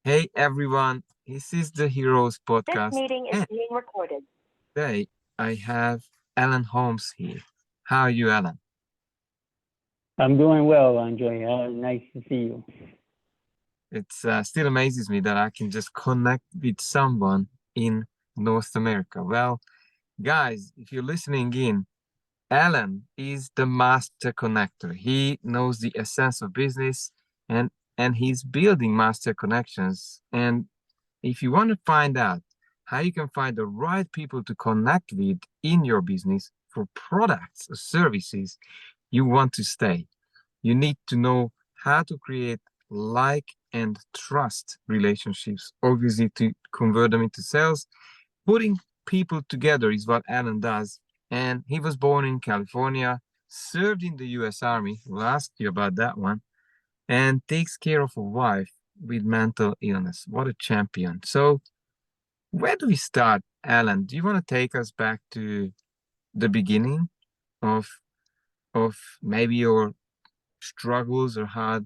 Hey everyone, this is the Heroes This podcast, meeting is and being recorded. today I have Alan Holmes here. How are you, Alan? I'm doing well, Andre. Nice to see you. It still amazes me that I can just connect with someone in North America. Well, guys, if you're listening in, Alan is the master connector. He knows the essence of business and he's building master connections. And if you want to find out how you can find the right people to connect with in your business for products or services you want to stay, you need to know how to create like and trust relationships, obviously, to convert them into sales. Putting people together is what Alan does. And he was born in California, served in the US Army. We'll ask you about that one, and takes care of a wife with mental illness. What a champion. So, where do we start, Alan? Do you want to take us back to the beginning of maybe your struggles or hard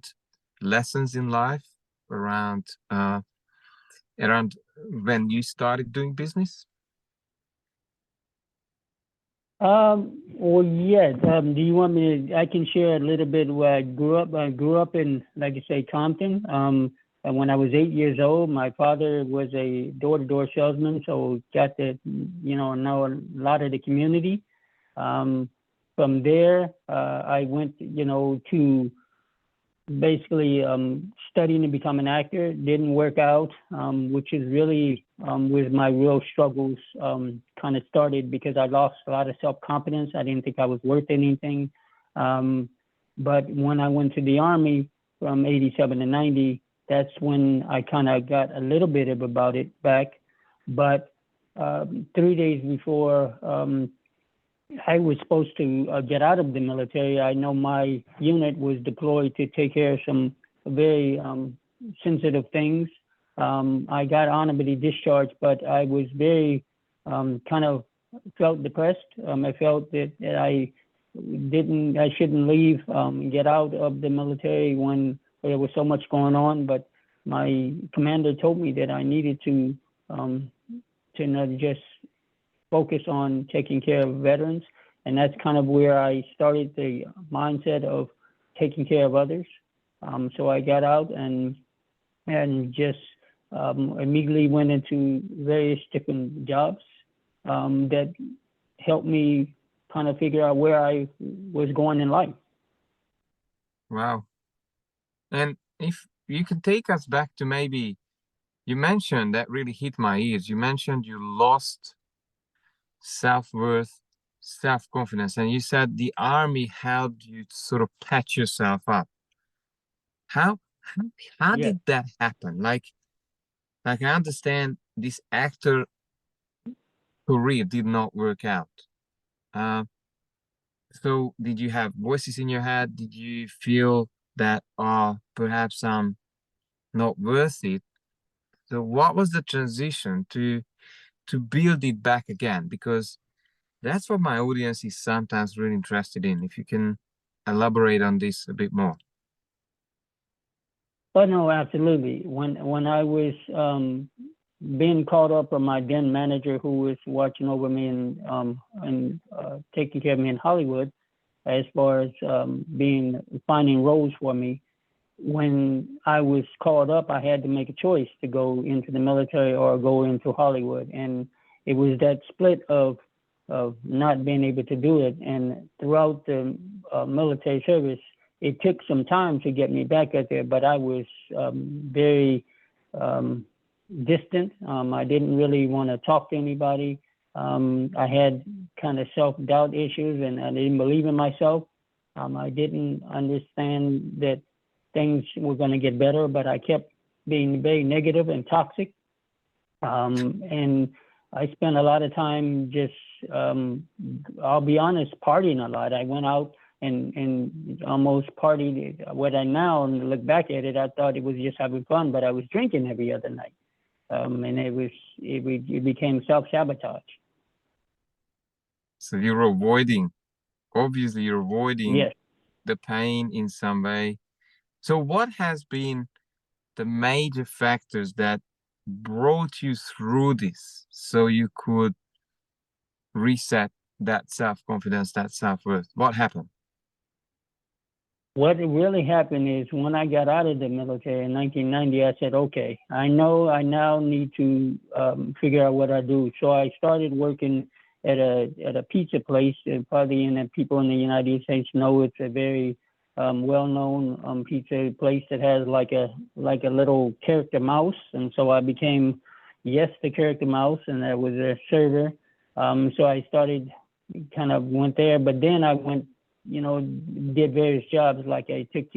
lessons in life around around when you started doing business? Well, yes. Do you want me to? I can share a little bit where I grew up. I grew up in, like you say, Compton. And when I was 8 years old, my father was a door-to-door salesman, so got to, know a lot of the community. Um, from there, I went, to basically studying to become an actor. Didn't work out, which is really where my real struggles kind of started, because I lost a lot of self-confidence. I didn't think I was worth anything. But when I went to the Army from 87 to 90, that's when I kind of got a little bit of about it back. But 3 days before I was supposed to get out of the military, I know my unit was deployed to take care of some very sensitive things. I got honorably discharged, but I was very kind of felt depressed. I felt that I shouldn't leave, get out of the military when there was so much going on. But my commander told me that I needed to not just focus on taking care of veterans. And that's kind of where I started the mindset of taking care of others. So I got out and just immediately went into various different jobs that helped me kind of figure out where I was going in life. Wow. And if you could take us back to maybe, you mentioned that really hit my ears. You mentioned you lost self-worth, self-confidence, and you said the army helped you to sort of patch yourself up. How how, how Yes. did that happen? Like I understand this actor career did not work out. Uh, so did you have voices in your head? Did you feel that perhaps I'm not worth it? So what was the transition to build it back again? Because that's what my audience is sometimes really interested in. If you can elaborate on this a bit more. Oh no, absolutely. When I was being called up from my then manager, who was watching over me and taking care of me in Hollywood, as far as being finding roles for me. When I was called up, I had to make a choice to go into the military or go into Hollywood, and it was that split of not being able to do it. And throughout the military service, it took some time to get me back out there, but I was very um, distant. I didn't really want to talk to anybody. I had kind of self-doubt issues, and I didn't believe in myself. I didn't understand that things were going to get better, but I kept being very negative and toxic. And I spent a lot of time just, I'll be honest, partying a lot. I went out and almost partied. What I now look back at it, I thought it was just having fun, but I was drinking every other night. And it became self-sabotage. So you're avoiding, obviously you're avoiding Yes. the pain in some way. So what has been the major factors that brought you through this so you could reset that self-confidence, that self-worth? What happened? What really happened is when I got out of the military in 1990, I said, okay, I know I now need to figure out what I do. So I started working at a pizza place. Probably in the people in the United States know it's a very well-known pizza place that has like a little character mouse. And so I became, yes, the character mouse, and I was a server. So I started, kind of went there, but then I went, did various jobs. Like I took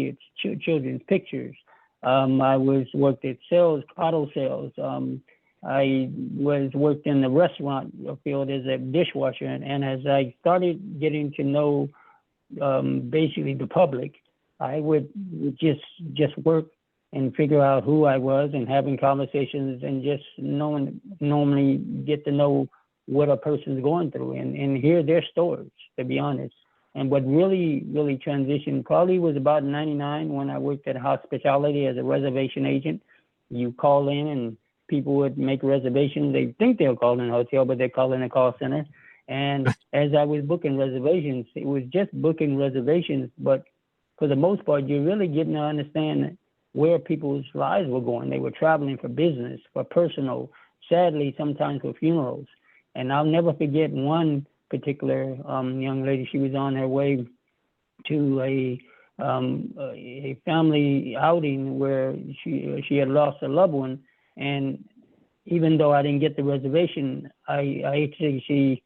children's pictures. I worked at sales, auto sales. I worked in the restaurant field as a dishwasher, and as I started getting to know basically the public, I would just work and figure out who I was and having conversations and just normally get to know what a person's going through and hear their stories, to be honest. And what really transitioned probably was about 99 when I worked at hospitality as a reservation agent. You call in and people would make reservations. They think they'll call in a hotel, but they call in a call center. And as I was booking reservations, it was just booking reservations, but for the most part, you're really getting to understand where people's lives were going. They were traveling for business, for personal, sadly, sometimes for funerals. And I'll never forget one particular young lady. She was on her way to a family outing where she had lost a loved one, and even though I didn't get the reservation, I actually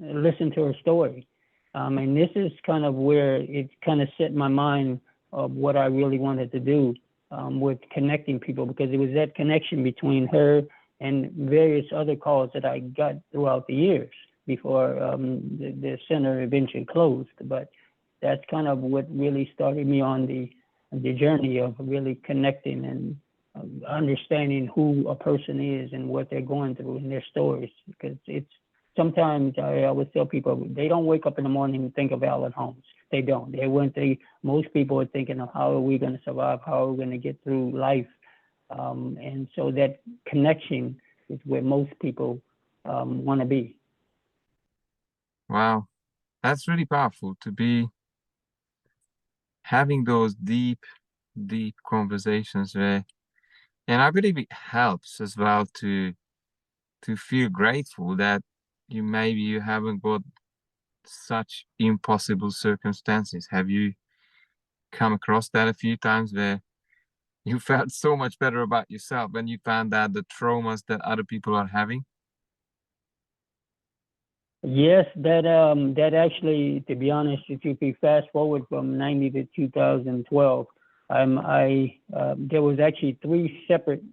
listened to her story, and this is kind of where it kind of set my mind of what I really wanted to do with connecting people, because it was that connection between her and various other calls that I got throughout the years before the center eventually closed. But that's kind of what really started me on the journey of really connecting and understanding who a person is and what they're going through in their stories. Because it's sometimes I always tell people they don't wake up in the morning and think of Alan Holmes. They don't. Most people are thinking of how are we going to survive? How are we going to get through life? And so that connection is where most people want to be. Wow, that's really powerful to be having those deep, deep conversations where, and I believe it helps as well to feel grateful that you haven't got such impossible circumstances. Have you come across that a few times where you felt so much better about yourself when you found out the traumas that other people are having? Yes, that actually, to be honest, if you fast forward from 90 to 2012, there was actually three separate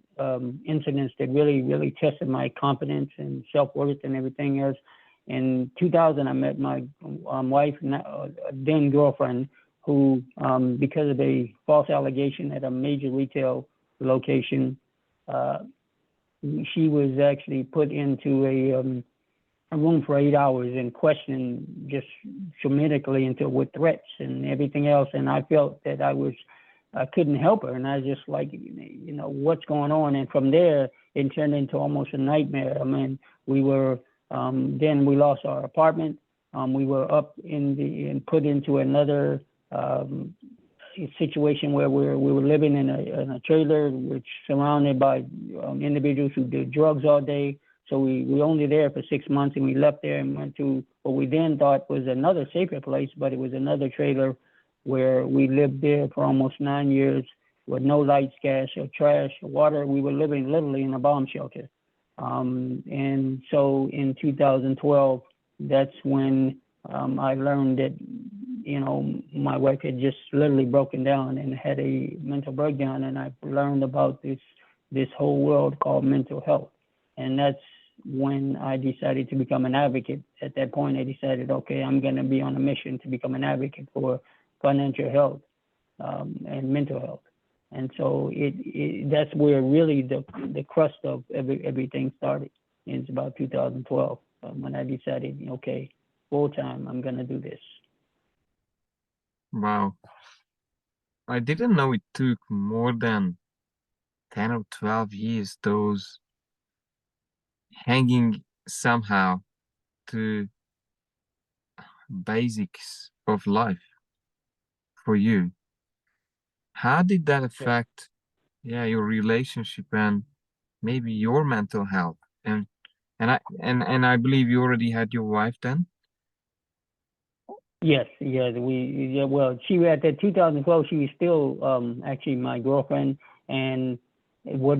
incidents that really tested my confidence and self-worth and everything else. In 2000, I met my wife, then girlfriend, who, because of a false allegation at a major retail location, she was actually put into a room for 8 hours and questioned just dramatically into with threats and everything else. And I felt that I couldn't help her. And I was just like, what's going on? And from there, it turned into almost a nightmare. I mean, then we lost our apartment. We were up and put into another situation where we were living in a trailer, which surrounded by individuals who did drugs all day. So we were only there for 6 months, and we left there and went to what we then thought was another safer place, but it was another trailer where we lived there for almost 9 years with no lights, gas, or trash, or water. We were living literally in a bomb shelter. And so in 2012, that's when I learned that, my wife had just literally broken down and had a mental breakdown, and I learned about this whole world called mental health. And that's when I decided to become an advocate. At that point, I decided, okay, I'm going to be on a mission to become an advocate for financial health and mental health. And so that's where really the crust of everything started. It's about 2012 when I decided, okay, full time, I'm going to do this. Wow. I didn't know it took more than 10 or 12 years, those hanging somehow to basics of life for you. How did that Yeah. affect, yeah, your relationship and maybe your mental health? And I believe you already had your wife then? Yes, yeah, well, she at that 2012, she was still actually my girlfriend, and what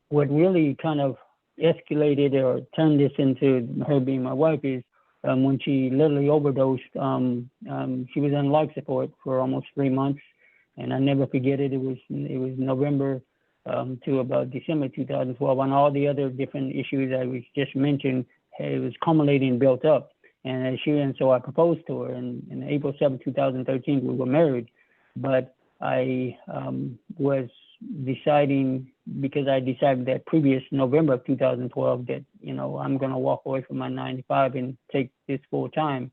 what really kind of escalated or turned this into her being my wife is when she literally overdosed. She was on life support for almost 3 months, and I never forget it. It was November to about December 2012, and all the other different issues I was just mentioned, it was culminating and built up. And so I proposed to her, and in April 7th, 2013, we were married. But I was deciding, because I decided that previous November of 2012 that, I'm going to walk away from my 9 to 5 and take this full time.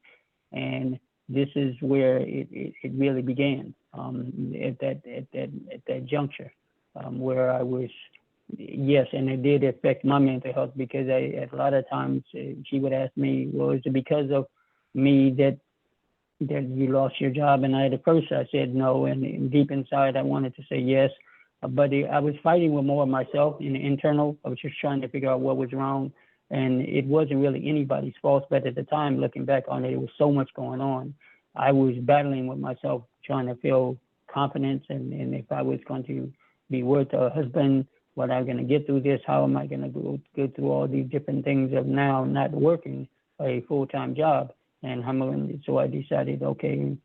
And this is where it really began, at that juncture, where I was, yes, and it did affect my mental health, because a lot of times she would ask me, well, is it because of me that you lost your job? And at first I said no, and deep inside I wanted to say yes, but I was fighting with more of myself in the internal. I was just trying to figure out what was wrong, and it wasn't really anybody's fault. But at the time, looking back on it, it was so much going on. I was battling with myself, trying to feel confidence, and if I was going to be worth a husband, what I'm going to get through this, how am I going to go through all these different things of now not working a full-time job. And so I decided, okay,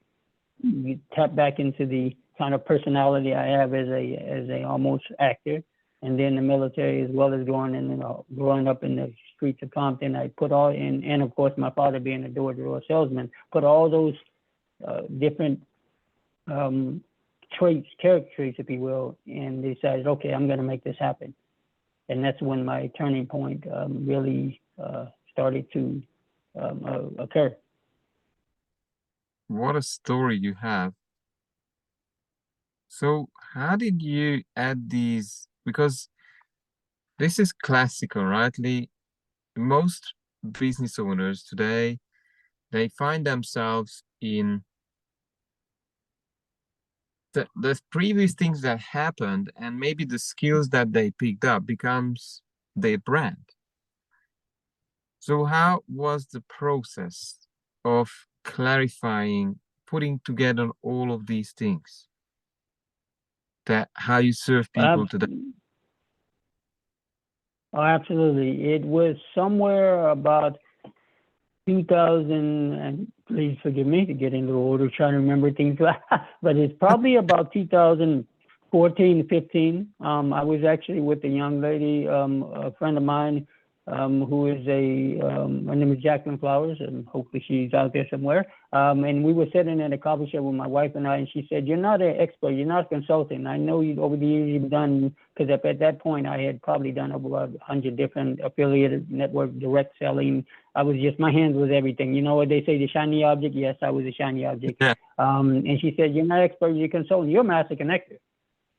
you tap back into the kind of personality I have as a almost actor, and then the military, as well as growing up in the streets of Compton. I put all in, and of course my father being a door-to-door salesman, put all those different character traits, if you will, and decided, okay, I'm going to make this happen. And that's when my turning point really started to occur. What a story you have. So how did you add these? Because this is classical, right? Most business owners today, they find themselves in the previous things that happened, and maybe the skills that they picked up becomes their brand. So how was the process of clarifying, putting together all of these things, that how you serve people today? Oh, absolutely. It was somewhere about 2000, and please forgive me to get into order, trying to remember things, but it's probably about 2014, 15. I was actually with a young lady, a friend of mine, who is her name is Jacqueline Flowers, and hopefully she's out there somewhere. And we were sitting at a coffee shop with my wife and I, and she said, "You're not an expert, you're not a consultant. I know you over the years you've done," because at that point I had probably done over 100 different affiliated network direct selling. My hands was everything. You know what they say, the shiny object? Yes, I was a shiny object. Yeah. And she said, "You're not an expert, you're a consultant, you're a master connector."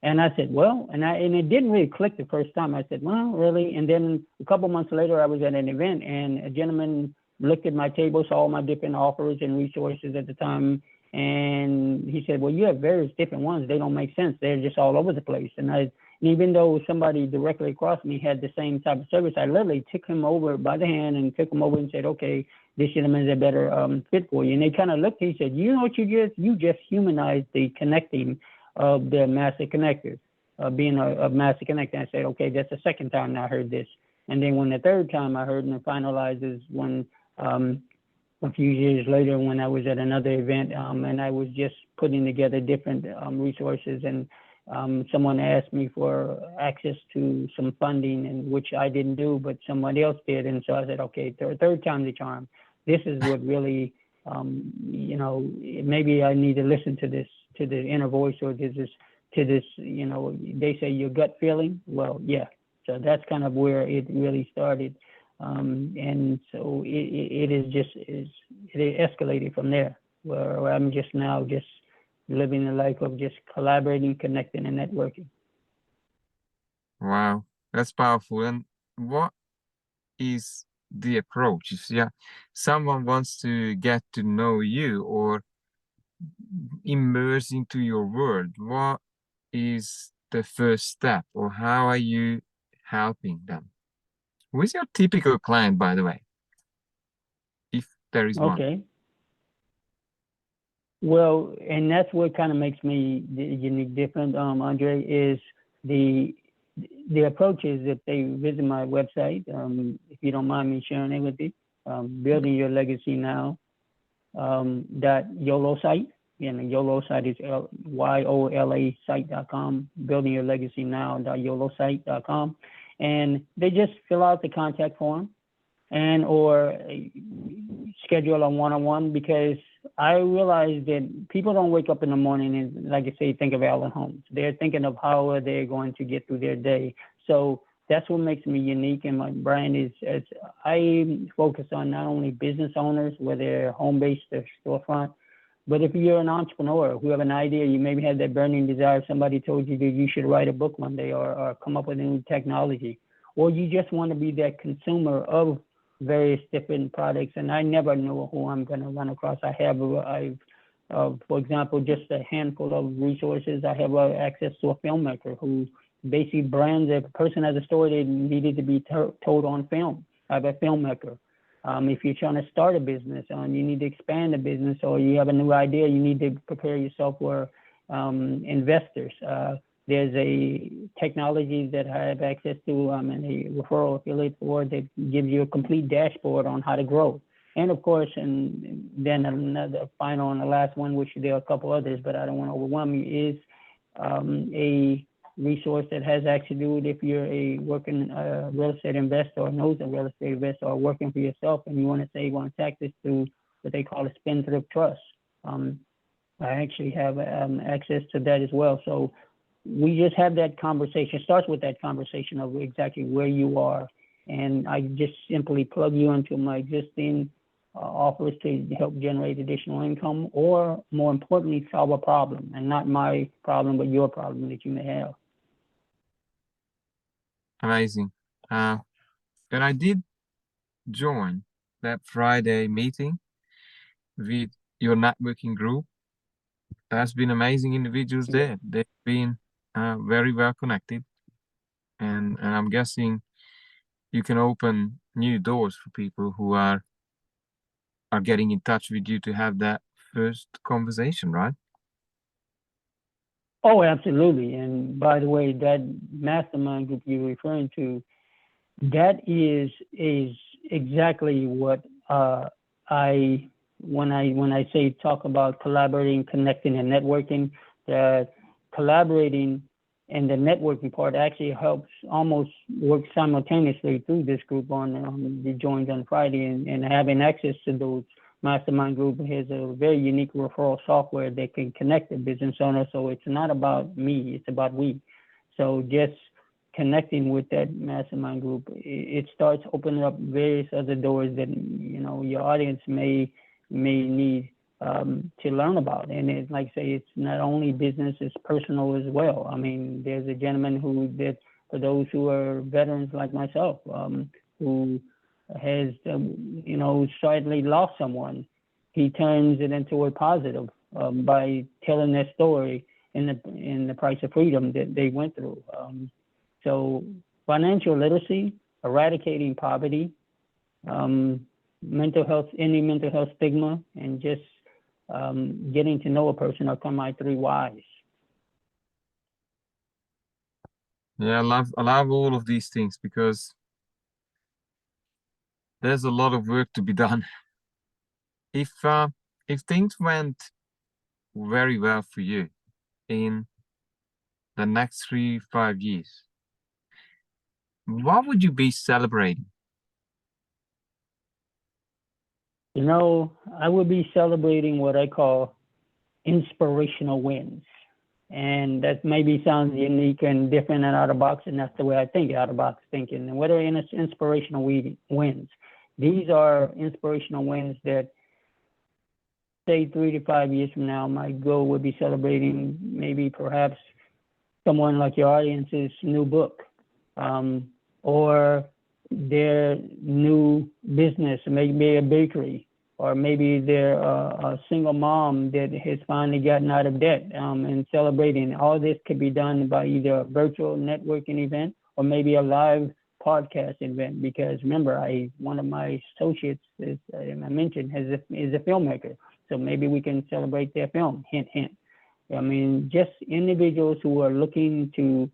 And I said, well, and it didn't really click the first time. I said, well, really? And then a couple months later, I was at an event, and a gentleman looked at my table, saw all my different offers and resources at the time, and he said, well, you have various different ones. They don't make sense. They're just all over the place. And even though somebody directly across me had the same type of service, I literally took him over by the hand and took him over and said, okay, this gentleman is a better fit for you. And they kind of looked, he said, you know what you just humanized the connecting of the master connectors, being a master connector. I said, okay, that's the second time I heard this. And then when the third time I heard and it finalized is when a few years later, when I was at another event, and I was just putting together different resources, and someone asked me for access to some funding, and which I didn't do, but someone else did. And so I said, okay, third time's the charm. This is what really, maybe I need to listen to this, to the inner voice, or to this, they say your gut feeling. Well, yeah. So that's kind of where it really started. And so it escalated from there, where I'm just now just living a life of just collaborating, connecting, and networking. Wow, that's powerful. And what is the approach? If someone wants to get to know you or immerse into your world, what is the first step, or how are you helping them? Who is your typical client, by the way, if there is one? Okay. Well, and that's what kind of makes me unique, different, Andre, is the the approach is if they visit my website, if you don't mind me sharing it with you, building your legacy now, that YOLO site, and the YOLO site is YOLA site.com, building your legacy now, YOLO site.com. And they just fill out the contact form and or schedule a one-on-one, because I realize that people don't wake up in the morning and, like I say, think of Alan Holmes. They're thinking of how are they going to get through their day. So that's what makes me unique, and my brand is I focus on not only business owners, whether they're home-based or storefront, but if you're an entrepreneur who have an idea, you maybe had that burning desire, somebody told you that you should write a book one day, or come up with a new technology, or you just want to be that consumer of various different products. And I never know who I'm going to run across. For example, just a handful of resources. I have access to a filmmaker who basically brands, if a person has a story that needed to be told on film. I have a filmmaker. If you're trying to start a business, you need to expand a business, or you have a new idea, you need to prepare yourself for investors. There's a technology that I have access to, and a referral affiliate for, that gives you a complete dashboard on how to grow. And of course, and then another final and the last one, which there are a couple others, but I don't want to overwhelm you, is a resource that has actually to do with if you're a working real estate investor, or knows a real estate investor, or working for yourself, and you want to save on taxes through what they call a spendthrift trust. I actually have access to that as well. So we just have that conversation. It starts with that conversation of exactly where you are, and I just simply plug you into my existing offers to help generate additional income, or more importantly, solve a problem, and not my problem, but your problem that you may have. Amazing. And I did join that Friday meeting with your networking group. There's been amazing individuals Yeah. there. They've been very well connected, and I'm guessing you can open new doors for people who are getting in touch with you to have that first conversation, right? Oh, absolutely. And by the way, that mastermind group you're referring to, that is exactly what I when I say talk about collaborating, connecting, and networking. The collaborating and the networking part actually helps almost work simultaneously through this group on the joins on Friday, and having access to those mastermind group has a very unique referral software that can connect the business owner. So it's not about me, it's about we. So just connecting with that mastermind group, it starts opening up various other doors that your audience may need to learn about. And it, like I say, it's not only business, it's personal as well. I mean, there's a gentleman who did, for those who are veterans like myself, who has sadly lost someone, he turns it into a positive by telling their story in the price of freedom that they went through. So financial literacy, eradicating poverty, mental health, any mental health stigma, and just getting to know a person are my three whys. Yeah, I love all of these things because there's a lot of work to be done. If uh, if things went very well for you in the next 3, 5 years, what would you be celebrating? I would be celebrating what I call inspirational wins. And that maybe sounds unique and different and out of box, and that's the way I think, out of box thinking. And what are inspirational wins? These are inspirational wins that, say, 3 to 5 years from now, my goal would be celebrating maybe perhaps someone like your audience's new book, or their new business, maybe a bakery, or maybe they're a single mom that has finally gotten out of debt, and celebrating. All this could be done by either a virtual networking event or maybe a live podcast event. Because remember, one of my associates, as I mentioned, is a filmmaker. So maybe we can celebrate their film. Hint, hint. I mean, just individuals who are looking to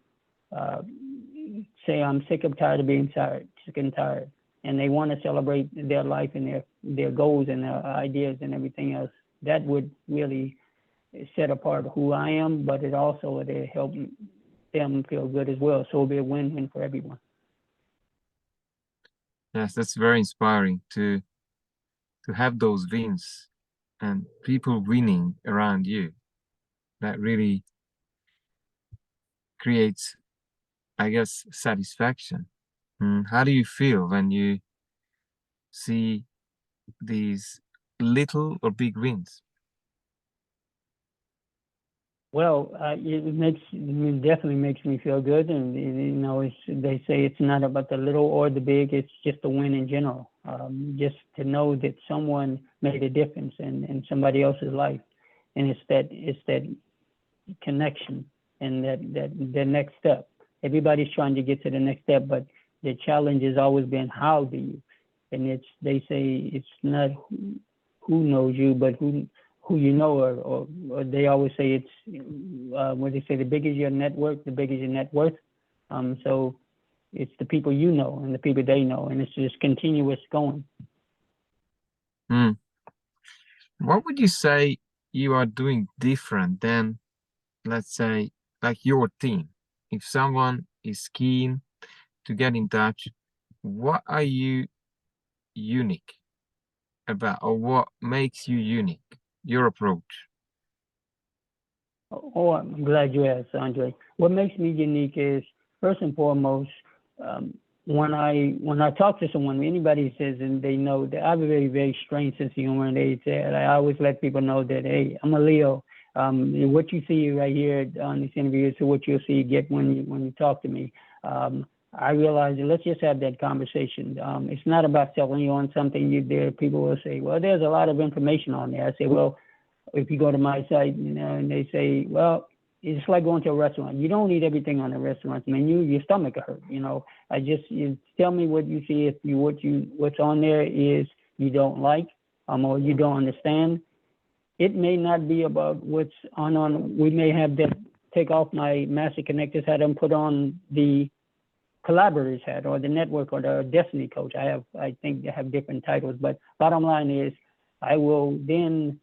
say, I'm sick and tired of being sick and tired, and they want to celebrate their life and their goals and their ideas and everything else. That would really set apart who I am, but it also would help them feel good as well. So it'll be a win-win for everyone. Yes, that's very inspiring to have those wins and people winning around you. That really creates, I guess, satisfaction. How do you feel when you see these little or big wins? Well, it definitely makes me feel good, and they say it's not about the little or the big; it's just a win in general. Just to know that someone made a difference in somebody else's life, and it's that connection and that next step. Everybody's trying to get to the next step, but the challenge has always been how do you? And they say it's not who knows you, but who you know, or they always say it's what they say, the bigger your network, the bigger your net worth. So it's the people you know and the people they know, and it's just continuous going. What would you say you are doing different than, let's say, like your team? If someone is keen to get in touch, what are you unique about, or what makes you unique? Your approach. Oh, I'm glad you asked, Andre. What makes me unique is, first and foremost, when I talk to someone, anybody says, and they know that I have a very, very strange sense of humor, and they say, I always let people know that, hey, I'm a Leo. What you see right here on this interview is what you'll see get when you talk to me. I realize that let's just have that conversation. It's not about selling you on something. There, people will say, well, there's a lot of information on there. I say, well, if you go to my site, and they say, well, it's like going to a restaurant. You don't eat everything on the restaurant's menu. Your stomach will hurt. You tell me what you see. If what's on there is you don't like, or you don't understand, it may not be about what's on. We may have that take off my Master Connectors hat and put on the collaborators hat, or the network, or the destiny coach. I think they have different titles, but bottom line is I will then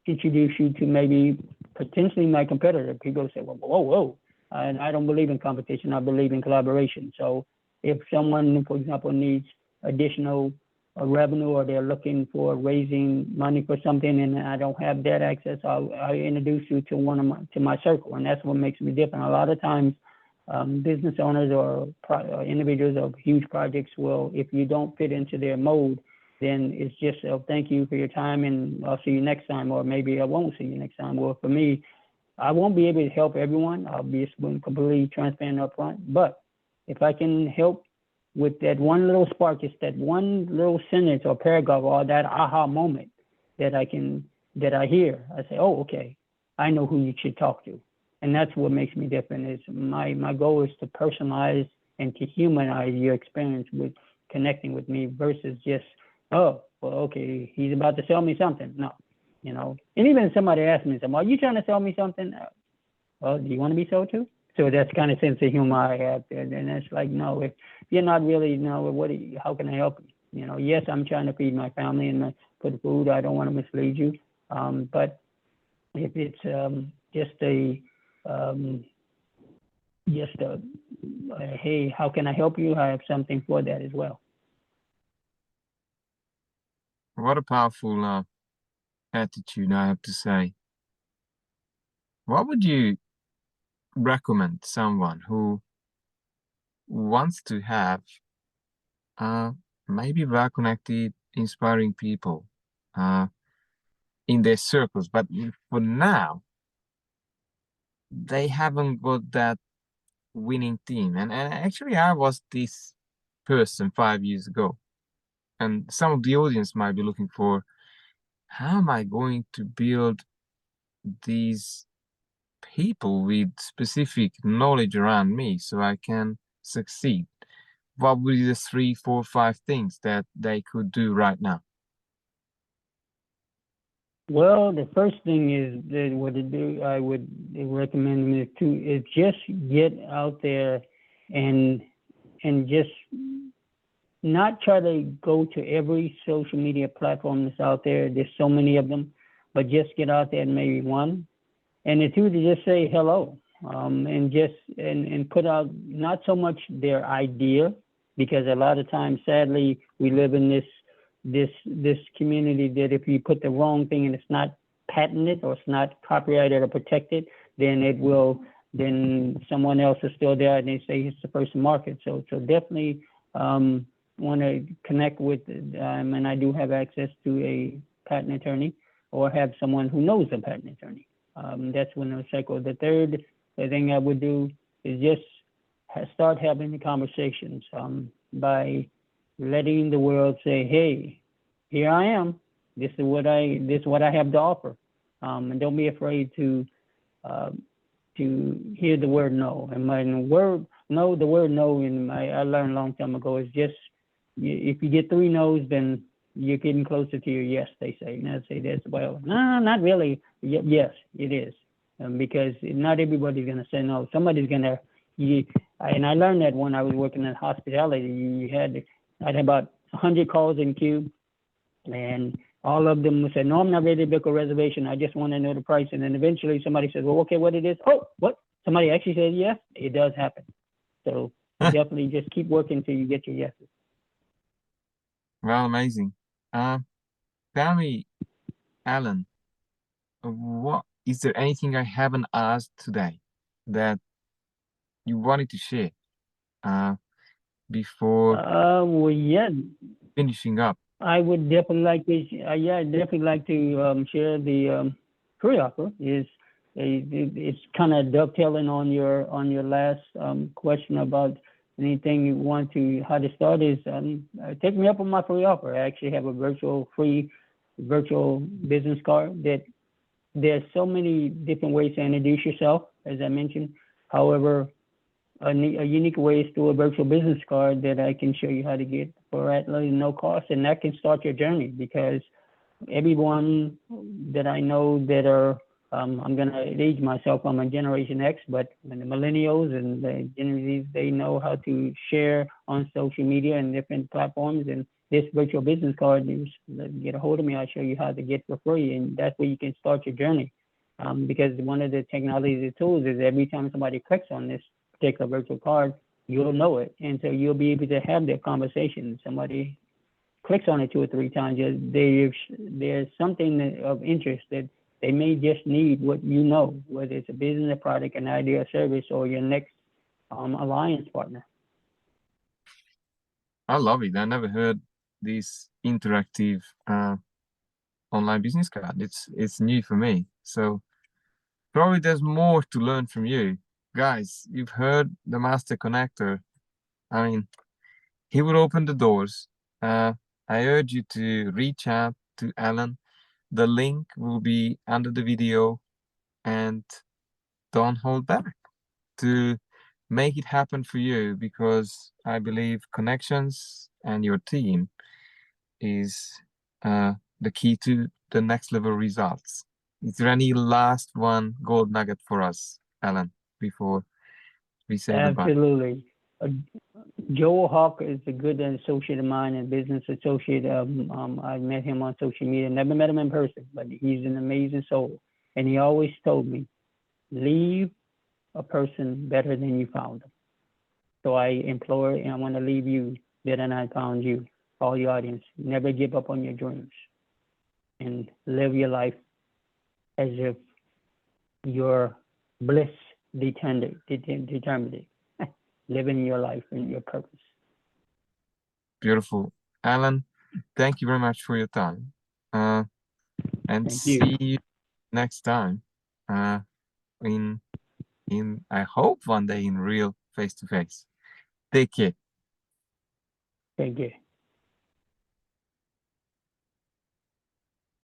introduce you to maybe potentially my competitor. People say, well, whoa. And I don't believe in competition. I believe in collaboration. So if someone, for example, needs additional revenue, or they're looking for raising money for something, and I don't have that access, I'll introduce you to my circle. And that's what makes me different. A lot of times, business owners or individuals of huge projects will, if you don't fit into their mode, then it's just, thank you for your time, and I'll see you next time, or maybe I won't see you next time. Or for me, I won't be able to help everyone. I'll be completely transparent up front. But if I can help with that one little spark, just that one little sentence or paragraph, or that aha moment that I hear, I say, oh, okay, I know who you should talk to. And that's what makes me different. Is my goal is to personalize and to humanize your experience with connecting with me, versus just, oh, well, okay, he's about to sell me something. No, and even if somebody asks me something, are you trying to sell me something? Well, do you want to be sold to? So that's kind of sense of humor I have there. And it's like, no, if you're not really, how can I help you? Yes, I'm trying to feed my family and put food. I don't want to mislead you. But if it's hey, how can I help you? I have something for that as well. What a powerful attitude, I have to say. What would you recommend someone who wants to have maybe well-connected, inspiring people in their circles, but for now they haven't got that winning team. And actually, I was this person 5 years ago. And some of the audience might be looking for, how am I going to build these people with specific knowledge around me so I can succeed? What would be the 3, 4, 5 things that they could do right now? Well, the first thing is that I would recommend is just get out there and just not try to go to every social media platform that's out there. There's so many of them, but just get out there and maybe one. And the two, to just say hello, and just and put out not so much their idea, because a lot of times, sadly, we live in this community that if you put the wrong thing and it's not patented or it's not copyrighted or protected, then someone else is still there and they say it's the first market. So definitely want to connect with, and I do have access to a patent attorney or have someone who knows a patent attorney. That's when I cycle. The third thing I would do is just start having the conversations by letting the world say, "Hey, here I am. This is what I have to offer," and don't be afraid to hear the word no. And the word no, and I learned a long time ago, is just if you get 3 no's, then you're getting closer to your yes. They say, and I say this. Well, no, not really. Yes, it is, because not everybody's gonna say no. Somebody's gonna. And I learned that when I was working in hospitality. I had about 100 calls in queue, and all of them would say, "No, I'm not ready to book a reservation. I just want to know the price." And then eventually somebody says, "Well, okay, what it is?" "Oh, what?" Somebody actually said yes. It does happen. So definitely just keep working till you get your yeses. Well, amazing. Tell me, Alan, what is there anything I haven't asked today that you wanted to share before Well, yeah, finishing up? I would definitely like to. Yeah, I'd definitely like to share the free offer. It's kind of dovetailing on your last question about anything you want to how to start. Is take me up on my free offer. I actually have a free virtual business card that there's so many different ways to introduce yourself, as I mentioned. However, a unique way is through a virtual business card that I can show you how to get for absolutely no cost, and that can start your journey, because everyone that I know that are, I'm gonna age myself, I'm a Generation X, but the millennials and the Gen Zs, they know how to share on social media and different platforms, and this virtual business card is, get a hold of me, I'll show you how to get for free, and that's where you can start your journey. Because one of the technology tools is every time somebody clicks on this particular virtual card, you'll know it. And so you'll be able to have that conversation. Somebody clicks on it 2 or 3 times, there's something of interest that they may just need what you know, whether it's a business, a product, an idea, a service, or your next alliance partner. I love it. I never heard this interactive online business card. It's new for me. So probably there's more to learn from you. Guys, you've heard the Master Connector. I mean, he will open the doors. I urge you to reach out to Alan. The link will be under the video, and don't hold back to make it happen for you, because I believe connections and your team is the key to the next level results. Is there any last one gold nugget for us, Alan, before we say goodbye? Absolutely. Uh, Joel Hawk is a good associate of mine and business associate. I met him on social media. Never met him in person, but he's an amazing soul. And he always told me, leave a person better than you found them. So I implore and I want to leave you better than I found you. All your audience, never give up on your dreams, and live your life as if your bliss determined it. Living your life and your purpose. Beautiful. Alan, thank you very much for your time. And Thank see you. you next time. In I hope one day in real face to face. Take care. Thank you.